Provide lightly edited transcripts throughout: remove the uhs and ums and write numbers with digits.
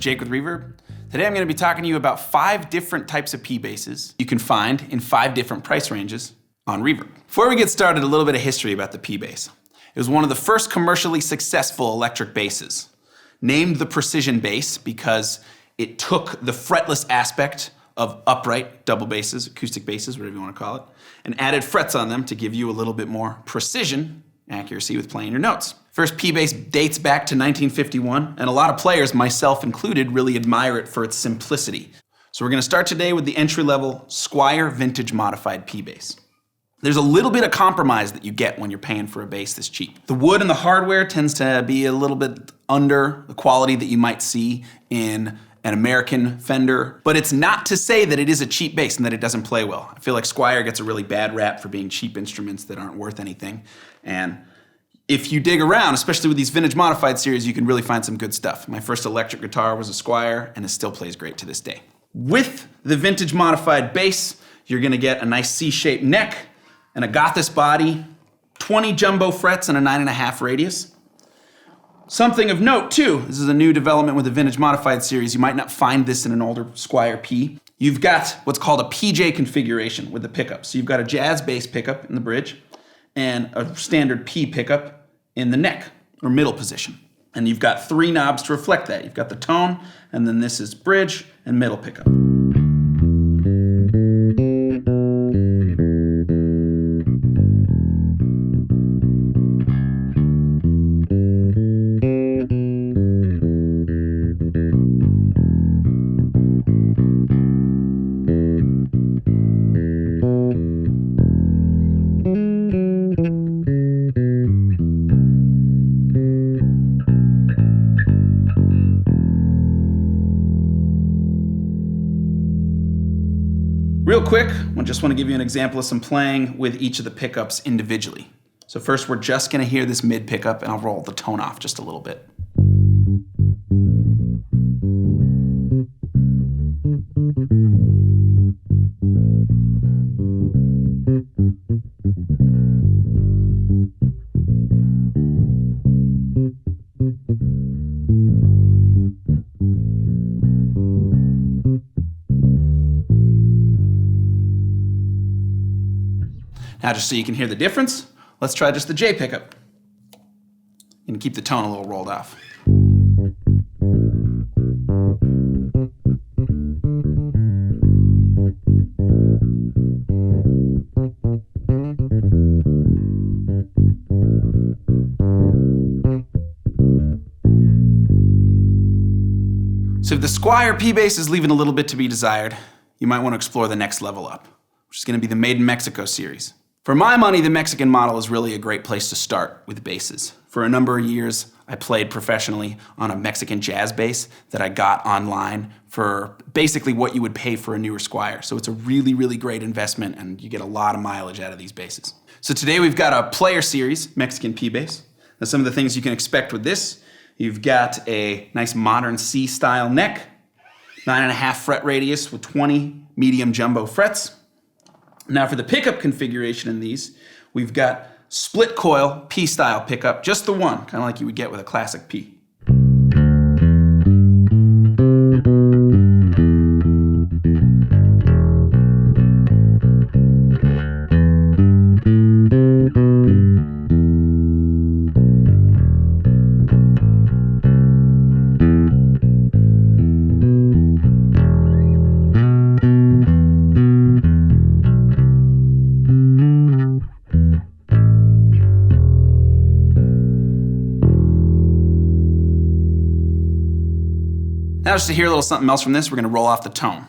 Jake with Reverb. Today I'm going to be talking to you about 5 different types of P basses you can find in 5 different price ranges on Reverb. Before we get started, a little bit of history about the P bass. It was one of the first commercially successful electric basses, named the Precision bass because it took the fretless aspect of upright double basses, acoustic basses, whatever you want to call it, and added frets on them to give you a little bit more precision, accuracy with playing your notes. First P bass dates back to 1951, and a lot of players, myself included, really admire it for its simplicity. So we're going to start today with the entry-level Squier vintage modified P bass. There's a little bit of compromise that you get when you're paying for a bass this cheap. The wood and the hardware tends to be a little bit under the quality that you might see in an American Fender, but it's not to say that it is a cheap bass and that it doesn't play well. I feel like Squier gets a really bad rap for being cheap instruments that aren't worth anything. And if you dig around, especially with these vintage modified series, you can really find some good stuff. My first electric guitar was a Squier, and it still plays great to this day. With the vintage modified bass, you're gonna get a nice C-shaped neck, an Agathis body, 20 jumbo frets, and a 9.5 radius. Something of note too, this is a new development with the vintage modified series. You might not find this in an older Squier P. You've got what's called a PJ configuration with the pickup. So you've got a jazz bass pickup in the bridge and a standard P pickup in the neck or middle position. And you've got 3 knobs to reflect that. You've got the tone, and then this is bridge and middle pickup. Real quick, I just want to give you an example of some playing with each of the pickups individually. So first we're just going to hear this mid pickup, and I'll roll the tone off just a little bit. Now just so you can hear the difference, let's try just the J pickup. And keep the tone a little rolled off. So if the Squier P bass is leaving a little bit to be desired, you might want to explore the next level up, which is going to be the Made in Mexico series. For my money, the Mexican model is really a great place to start with basses. For a number of years, I played professionally on a Mexican jazz bass that I got online for basically what you would pay for a newer Squier. So it's a really, really great investment, and you get a lot of mileage out of these basses. So today we've got a Player Series Mexican P bass. Now some of the things you can expect with this, you've got a nice modern C-style neck, 9.5 fret radius with 20 medium jumbo frets. Now for the pickup configuration in these, we've got split coil P-style pickup, just the one, kind of like you would get with a classic P. Now just to hear a little something else from this, we're going to roll off the tone.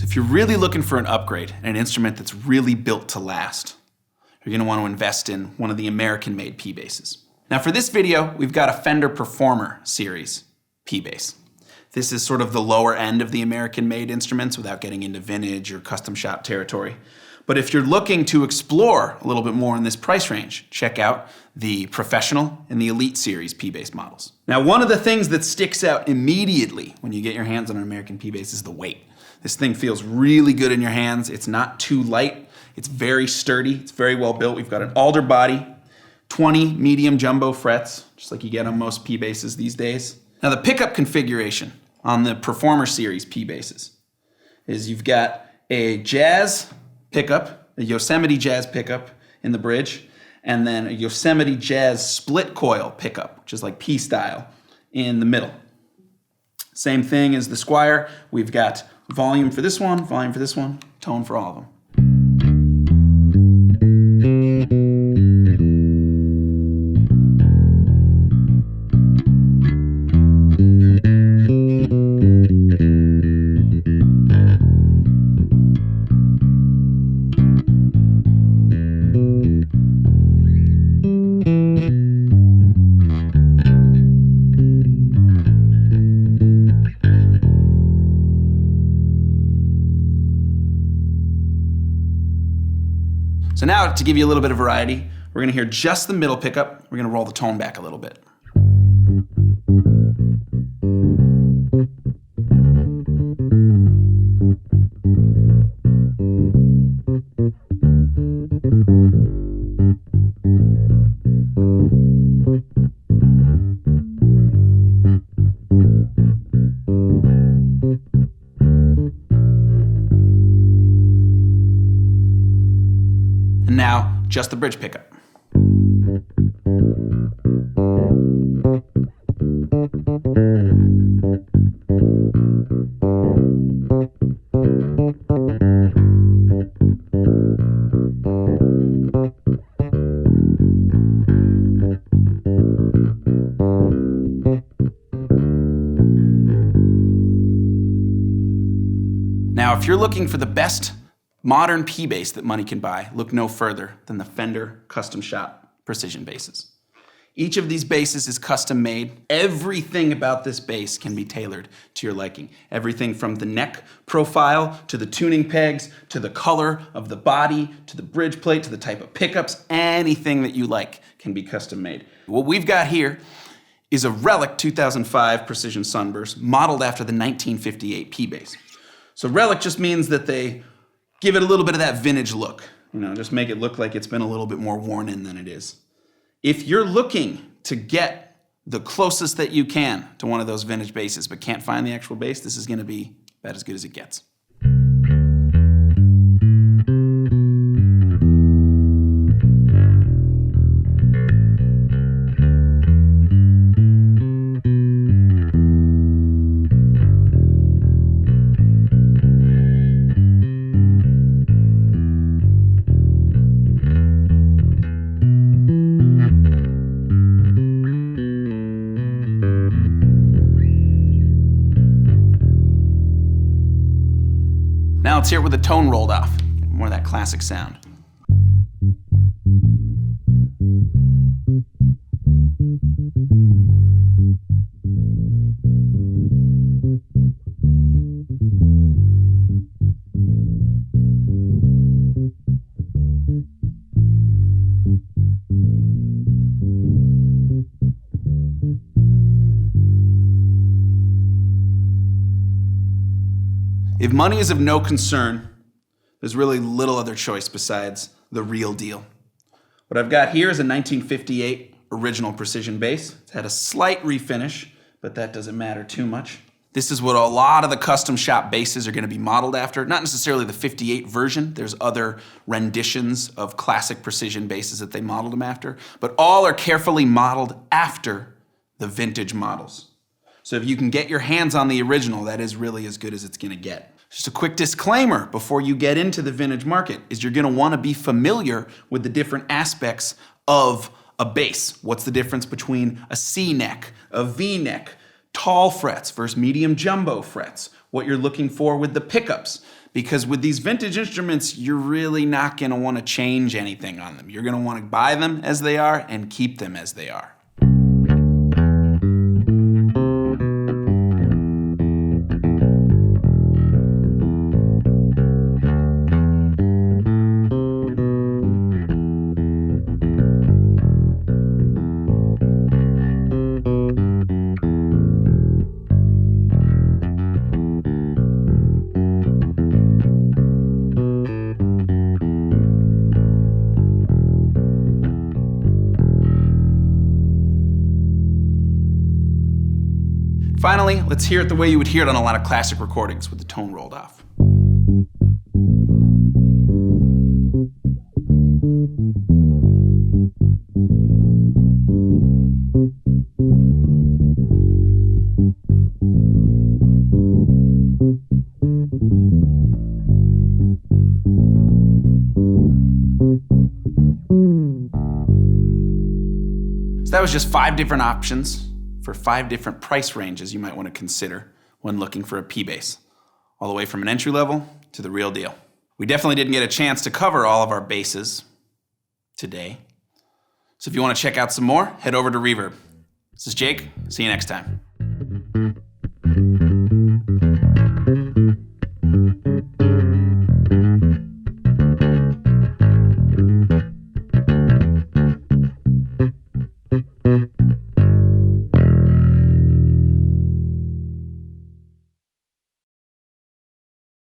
If you're really looking for an upgrade and an instrument that's really built to last, you're going to want to invest in one of the American-made P basses. Now for this video, we've got a Fender Performer series P bass. This is sort of the lower end of the American-made instruments without getting into vintage or custom shop territory. But if you're looking to explore a little bit more in this price range, check out the Professional and the Elite Series P-Bass models. Now, one of the things that sticks out immediately when you get your hands on an American P-Bass is the weight. This thing feels really good in your hands. It's not too light. It's very sturdy. It's very well built. We've got an alder body, 20 medium jumbo frets, just like you get on most P-Basses these days. Now, the pickup configuration on the Performer Series P-Basses is you've got a jazz pickup, a Yosemite jazz pickup in the bridge, and then a Yosemite jazz split coil pickup, which is like P-style, in the middle. Same thing as the Squier. We've got volume for this one, tone for all of them. So now, to give you a little bit of variety, we're gonna hear just the middle pickup. We're gonna roll the tone back a little bit. And now, just the bridge pickup. Now, if you're looking for the best modern P-Bass that money can buy, look no further than the Fender Custom Shop Precision basses. Each of these basses is custom made. Everything about this bass can be tailored to your liking. Everything from the neck profile, to the tuning pegs, to the color of the body, to the bridge plate, to the type of pickups, anything that you like can be custom made. What we've got here is a Relic 2005 Precision Sunburst modeled after the 1958 P-Bass. So Relic just means that they give it a little bit of that vintage look. You know, just make it look like it's been a little bit more worn in than it is. If you're looking to get the closest that you can to one of those vintage basses but can't find the actual bass, this is gonna be about as good as it gets. Now let's hear it with the tone rolled off. More of that classic sound. If money is of no concern, there's really little other choice besides the real deal. What I've got here is a 1958 original Precision bass. It's had a slight refinish, but that doesn't matter too much. This is what a lot of the custom shop basses are gonna be modeled after. Not necessarily the 58 version. There's other renditions of classic Precision basses that they modeled them after, but all are carefully modeled after the vintage models. So if you can get your hands on the original, that is really as good as it's gonna get. Just a quick disclaimer before you get into the vintage market is you're gonna wanna be familiar with the different aspects of a bass. What's the difference between a C neck, a V neck, tall frets versus medium jumbo frets, what you're looking for with the pickups. Because with these vintage instruments, you're really not gonna wanna change anything on them. You're gonna wanna buy them as they are and keep them as they are. Finally, let's hear it the way you would hear it on a lot of classic recordings with the tone rolled off. So that was just 5 different options for 5 different price ranges you might want to consider when looking for a P-bass, all the way from an entry level to the real deal. We definitely didn't get a chance to cover all of our basses today. So if you want to check out some more, head over to Reverb. This is Jake. See you next time.